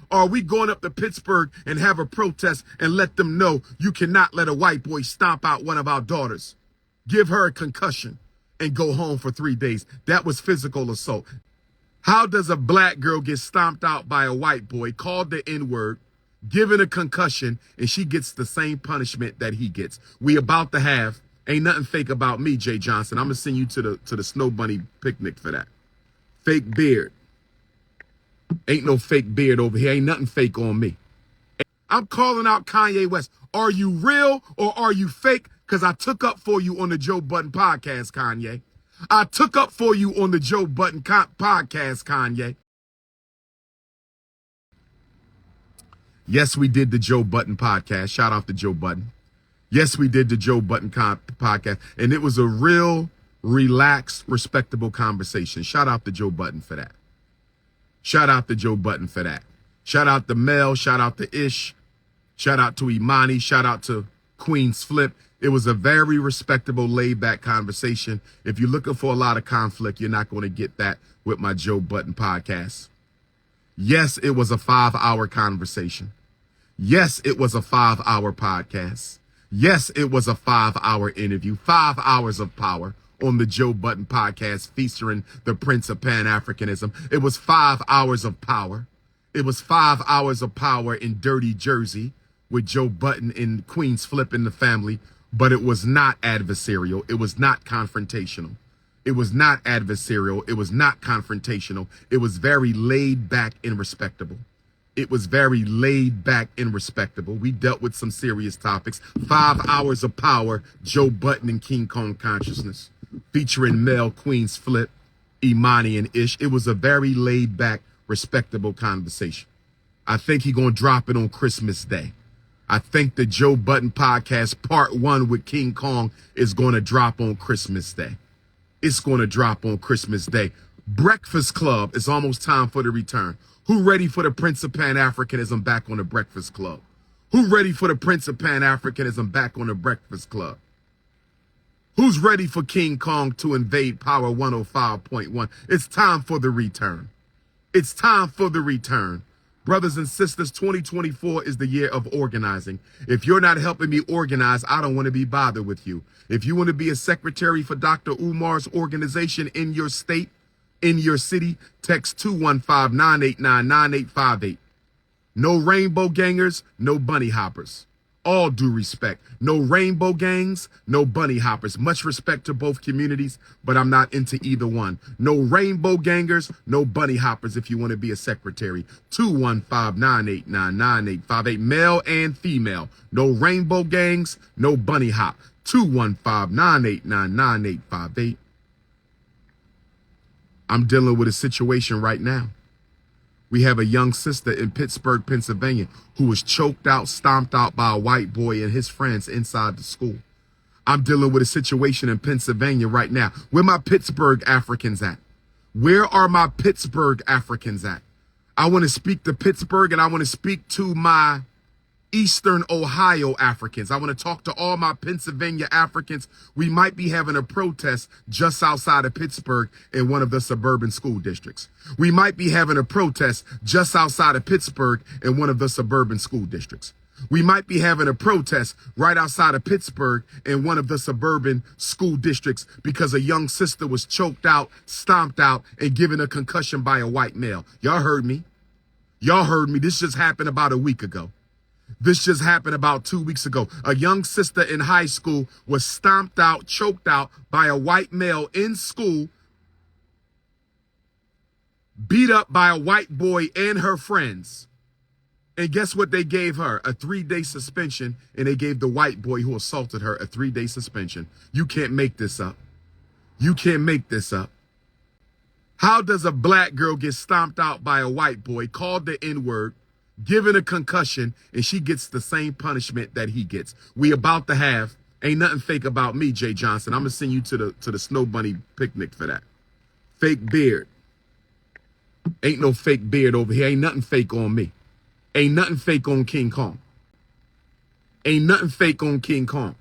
Or are we going up to Pittsburgh and have a protest and let them know you cannot let a white boy stomp out one of our daughters, give her a concussion, and go home for 3 days? That was physical assault. How does a black girl get stomped out by a white boy, called the N-word, given a concussion, and she gets the same punishment that he gets? We about to have, ain't nothing fake about me, Jay Johnson. I'm going to send you to the Snow Bunny picnic for that. Fake beard. Ain't no fake beard over here. Ain't nothing fake on me. I'm calling out Kanye West. Are you real or are you fake? Because I took up for you on the Joe Budden podcast, Kanye. I took up for you on the Joe Budden podcast, Kanye. Yes, we did the Joe Budden podcast. Shout out to Joe Budden. Yes, we did the Joe Budden podcast. And it was a real, relaxed, respectable conversation. Shout out to Joe Budden for that. Shout out to Joe Budden for that. Shout out to Mel. Shout out to Ish. Shout out to Imani. Shout out to Queen's Flip. It was a very respectable, laid-back conversation. If you're looking for a lot of conflict, you're not going to get that with my Joe Budden podcast. Yes, it was a 5-hour conversation. Yes, it was a 5-hour podcast. Yes, it was a 5-hour interview. 5 hours of power on the Joe Budden podcast featuring the Prince of Pan-Africanism. It was 5 hours of power. It was 5 hours of power in Dirty Jersey with Joe Budden and Queen's Flip in the family, but it was not adversarial. It was not confrontational. It was not adversarial. It was not confrontational. It was very laid back and respectable. It was very laid back and respectable. We dealt with some serious topics. 5 hours of power, Joe Budden and King Kong Consciousness, featuring Mel, Queen's Flip, Imani, and Ish. It was a very laid back, respectable conversation. I think he's going to drop it on Christmas Day. I think the Joe Budden podcast part 1 with King Kong is going to drop on Christmas Day. It's going to drop on Christmas Day. Breakfast Club, it's almost time for the return. Who ready for the Prince of Pan-Africanism back on the Breakfast Club? Who ready for the Prince of Pan-Africanism back on the Breakfast Club? Who's ready for King Kong to invade Power 105.1? It's time for the return. It's time for the return. Brothers and sisters, 2024 is the year of organizing. If you're not helping me organize, I don't want to be bothered with you. If you want to be a secretary for Dr. Umar's organization in your state, in your city, text 215-989-9858. No rainbow gangers, no bunny hoppers. All due respect. No rainbow gangs, no bunny hoppers. Much respect to both communities, but I'm not into either one. No rainbow gangers, no bunny hoppers if you want to be a secretary. 215-989-9858. Male and female. No rainbow gangs, no bunny hop. 215-989-9858. I'm dealing with a situation right now. We have a young sister in Pittsburgh, Pennsylvania, who was choked out, stomped out by a white boy and his friends inside the school. I'm dealing with a situation in Pennsylvania right now. Where my Pittsburgh Africans at? Where are my Pittsburgh Africans at? I want to speak to Pittsburgh, and I want to speak to my Eastern Ohio Africans. I want to talk to all my Pennsylvania Africans. We might be having a protest just outside of Pittsburgh in one of the suburban school districts. We might be having a protest just outside of Pittsburgh in one of the suburban school districts. We might be having a protest right outside of Pittsburgh in one of the suburban school districts because a young sister was choked out, stomped out, and given a concussion by a white male. Y'all heard me. Y'all heard me. This just happened about a week ago. This just happened about 2 weeks ago. A young sister in high school was stomped out, choked out by a white male in school, beat up by a white boy and her friends. And guess what they gave her? A 3-day suspension, and they gave the white boy who assaulted her a 3-day suspension. You can't make this up. You can't make this up. How does a black girl get stomped out by a white boy, called the N-word, given a concussion, and she gets the same punishment that he gets? We about to have, ain't nothing fake about me, Jay Johnson. I'm going to send you to the Snow Bunny picnic for that. Fake beard. Ain't no fake beard over here. Ain't nothing fake on me. Ain't nothing fake on King Kong. Ain't nothing fake on King Kong.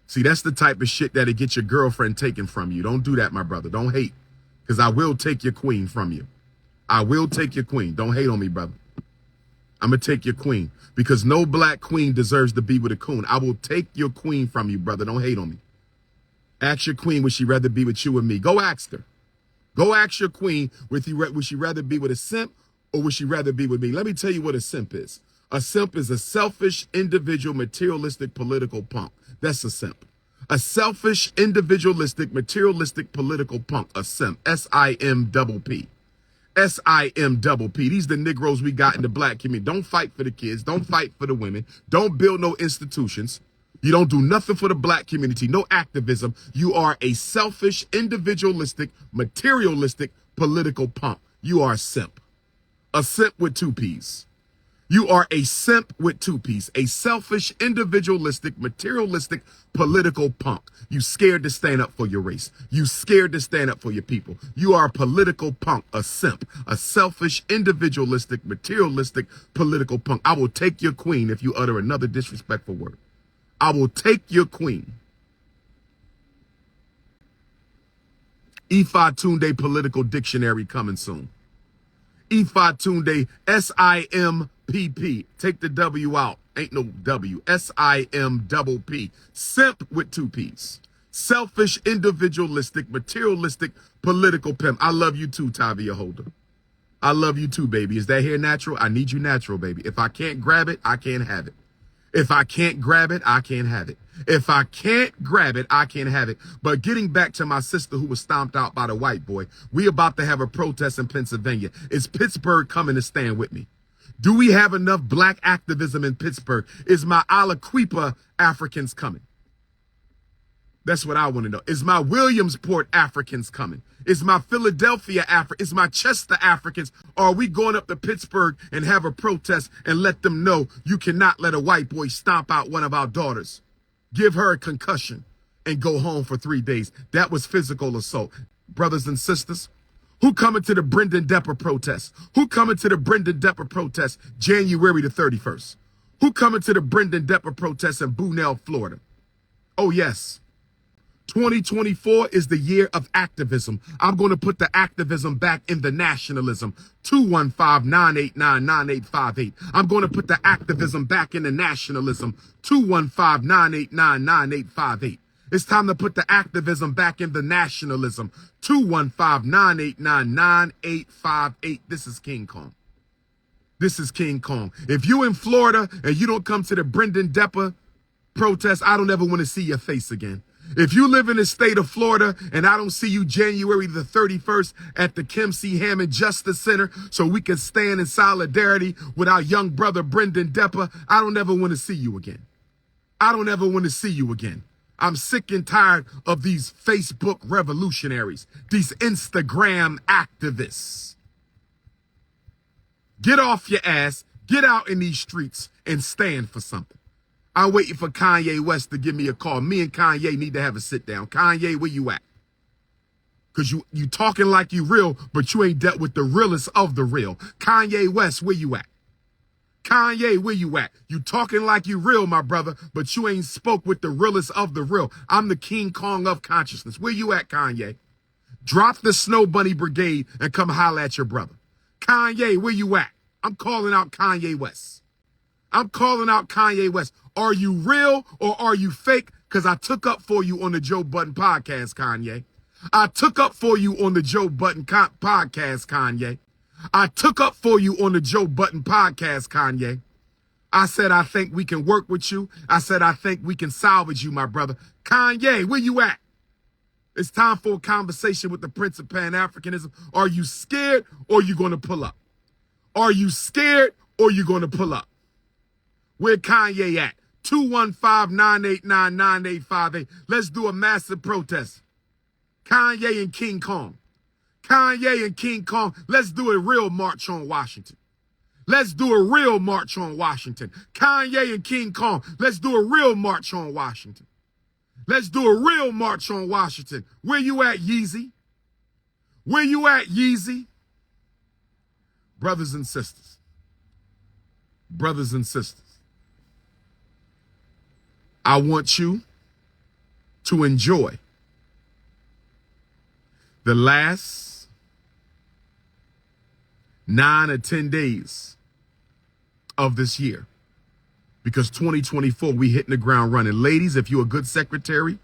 See, that's the type of shit that'll get your girlfriend taken from you. Don't do that, my brother. Don't hate, because I will take your queen from you. I will take your queen. Don't hate on me, brother. I'm going to take your queen because no black queen deserves to be with a coon. I will take your queen from you, brother. Don't hate on me. Ask your queen, would she rather be with you or me? Go ask her. Go ask your queen, would she rather be with a simp or would she rather be with me? Let me tell you what a simp is. A simp is a selfish, individual, materialistic, political punk. That's a simp. A selfish, individualistic, materialistic, political punk. A simp. S-I-M-P-P. S-I-M-P-P. These are the Negroes we got in the black community. Don't fight for the kids. Don't fight for the women. Don't build no institutions. You don't do nothing for the black community. No activism. You are a selfish, individualistic, materialistic, political punk. You are a simp. A simp with two P's. You are a simp with two P's. A selfish, individualistic, materialistic, political punk. You scared to stand up for your race. You scared to stand up for your people. You are a political punk, a simp, a selfish, individualistic, materialistic, political punk. I will take your queen if you utter another disrespectful word. I will take your queen. Ifa Tunde political dictionary coming soon. Ifa Tunde, S-I-M-P-P. Take the W out. Ain't no W. S-I-M-P-P. Simp with two P's. Selfish, individualistic, materialistic, political pimp. I love you too, Tavia Holder. I love you too, baby. Is that hair natural? I need you natural, baby. If I can't grab it, I can't have it. If I can't grab it, I can't have it. If I can't grab it, I can't have it. But getting back to my sister who was stomped out by the white boy, we about to have a protest in Pennsylvania. Is Pittsburgh coming to stand with me? Do we have enough black activism in Pittsburgh? Is my Aliquippa Africans coming? That's what I want to know. Is my Williamsport Africans coming? Is my Philadelphia is my Chester Africans? Or are we going up to Pittsburgh and have a protest and let them know you cannot let a white boy stomp out one of our daughters, give her a concussion, and go home for 3 days? That was physical assault. Brothers and sisters, who coming to the Brendan Depper protest? Who coming to the Brendan Depper protest January the 31st? Who coming to the Brendan Depper protest in Bunell, Florida? Oh, yes. 2024 is the year of activism. I'm going to put the activism back in the nationalism. 215-989-9858. I'm going to put the activism back in the nationalism. 215-989-9858. It's time to put the activism back in the nationalism. 215-989-9858. This is King Kong. This is King Kong. If you in Florida and you don't come to the Brendan Depper protest, I don't ever want to see your face again. If you live in the state of Florida and I don't see you January the 31st at the Kim C. Hammond Justice Center so we can stand in solidarity with our young brother Brendan Depper, I don't ever want to see you again. I don't ever want to see you again. I'm sick and tired of these Facebook revolutionaries, these Instagram activists. Get off your ass, get out in these streets and stand for something. I'm waiting for Kanye West to give me a call. Me and Kanye need to have a sit down. Kanye, where you at? Because you talking like you real, but you ain't dealt with the realest of the real. Kanye West, where you at? Kanye, where you at? You talking like you real, my brother, but you ain't spoke with the realest of the real. I'm the King Kong of consciousness. Where you at, Kanye? Drop the Snow Bunny Brigade and come holler at your brother. Kanye, where you at? I'm calling out Kanye West. I'm calling out Kanye West. Are you real or are you fake? Because I took up for you on the Joe Budden podcast, Kanye. I took up for you on the Joe Budden podcast, Kanye. I took up for you on the Joe Budden podcast, Kanye. I said, I think we can work with you. I said, I think we can salvage you, my brother. Kanye, where you at? It's time for a conversation with the Prince of Pan-Africanism. Are you scared or you going to pull up? Are you scared or you going to pull up? Where Kanye at? 215-989-9858. Let's do a massive protest. Kanye and King Kong. Kanye and King Kong. Let's do a real march on Washington. Let's do a real march on Washington. Kanye and King Kong. Let's do a real march on Washington. Let's do a real march on Washington. Where you at, Yeezy? Where you at, Yeezy? Brothers and sisters. Brothers and sisters. I want you to enjoy the last 9 or 10 days of this year, because 2024, we hitting the ground running. Ladies, if you're a good secretary,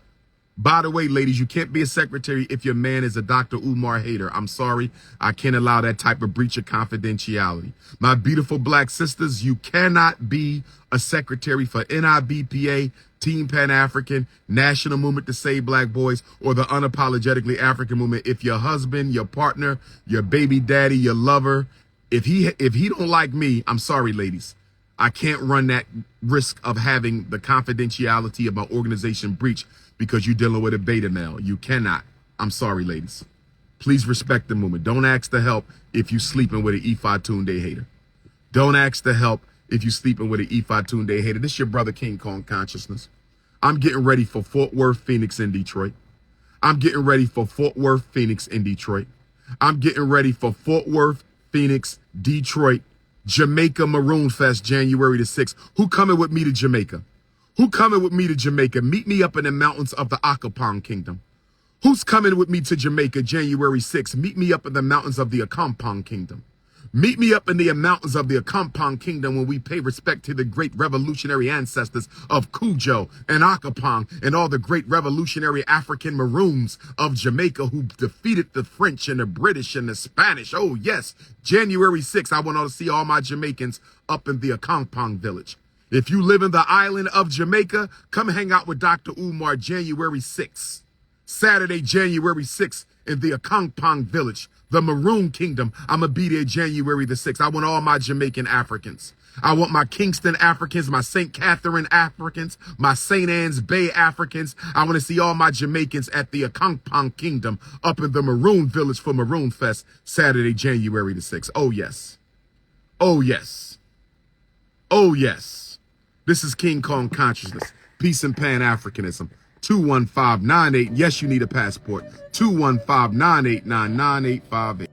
by the way, ladies, you can't be a secretary if your man is a Dr. Umar hater. I'm sorry. I can't allow that type of breach of confidentiality. My beautiful black sisters, you cannot be a secretary for NIBPA, Team Pan-African, National Movement to Save Black Boys, or the Unapologetically African Movement if your husband, your partner, your baby daddy, your lover, if he don't like me, I'm sorry, ladies. I can't run that risk of having the confidentiality of my organization breached because you're dealing with a beta male. You cannot. I'm sorry, ladies. Please respect the movement. Don't ask to help if you sleeping with an Ifa Tunde hater. Don't ask to help if you sleeping with an Ifa Tunde hater. This is your brother King Kong Consciousness. I'm getting ready for Fort Worth, Phoenix, and Detroit. I'm getting ready for Fort Worth, Phoenix, and Detroit. I'm getting ready for Fort Worth, Phoenix, Detroit, Jamaica Maroon Fest, January the 6th. Who coming with me to Jamaica? Who coming with me to Jamaica? Meet me up in the mountains of the Akapong Kingdom. Who's coming with me to Jamaica January 6th? Meet me up in the mountains of the Akampong Kingdom. Meet me up in the mountains of the Akampong Kingdom when we pay respect to the great revolutionary ancestors of Cujo and Akapong and all the great revolutionary African Maroons of Jamaica who defeated the French and the British and the Spanish. Oh, yes, January 6th, I want to see all my Jamaicans up in the Akampong village. If you live in the island of Jamaica, come hang out with Dr. Umar January 6th. Saturday, January 6th in the Akampong village, the Maroon Kingdom. I'm going to be there January the 6th. I want all my Jamaican Africans. I want my Kingston Africans, my St. Catherine Africans, my St. Anne's Bay Africans. I want to see all my Jamaicans at the Akampong Kingdom up in the Maroon Village for Maroon Fest, Saturday, January the 6th. Oh, yes. Oh, yes. Oh, yes. This is King Kong Consciousness, Peace and Pan-Africanism. 21598. Yes, you need a passport. 215-989-9858.